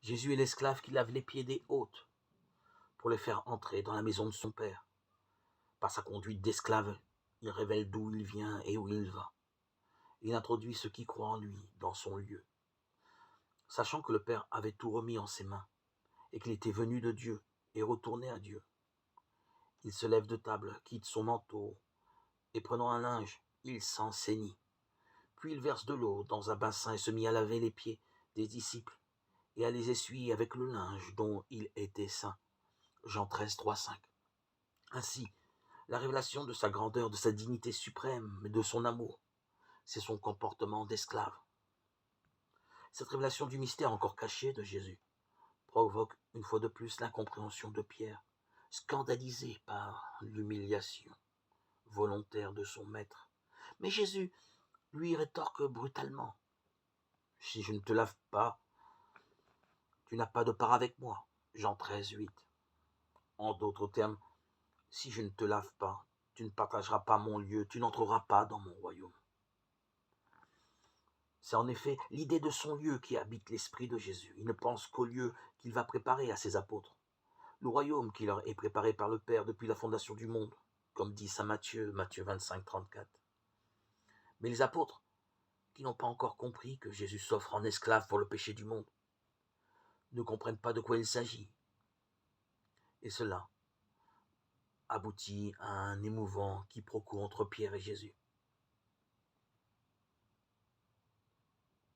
Jésus est l'esclave qui lave les pieds des hôtes pour les faire entrer dans la maison de son Père. Par sa conduite d'esclave, il révèle d'où il vient et où il va. Il introduit ceux qui croient en lui dans son lieu. Sachant que le Père avait tout remis en ses mains et qu'il était venu de Dieu et retourné à Dieu, il se lève de table, quitte son manteau et prenant un linge, il s'en ceignit. Puis il verse de l'eau dans un bassin et se mit à laver les pieds des disciples et à les essuyer avec le linge dont il était saint. Jean 13, 3, 5. Ainsi, la révélation de sa grandeur, de sa dignité suprême et de son amour, c'est son comportement d'esclave. Cette révélation du mystère encore caché de Jésus provoque une fois de plus l'incompréhension de Pierre, scandalisé par l'humiliation volontaire de son maître. Mais Jésus lui rétorque brutalement: « Si je ne te lave pas, tu n'as pas de part avec moi. » Jean 13, 8. En d'autres termes, si je ne te lave pas, tu ne partageras pas mon lieu, tu n'entreras pas dans mon royaume. C'est en effet l'idée de son lieu qui habite l'esprit de Jésus. Il ne pense qu'au lieu qu'il va préparer à ses apôtres, le royaume qui leur est préparé par le Père depuis la fondation du monde, comme dit saint Matthieu, Matthieu 25, 34. Mais les apôtres, qui n'ont pas encore compris que Jésus s'offre en esclave pour le péché du monde, ne comprennent pas de quoi il s'agit. Et cela aboutit à un émouvant quiproquo entre Pierre et Jésus.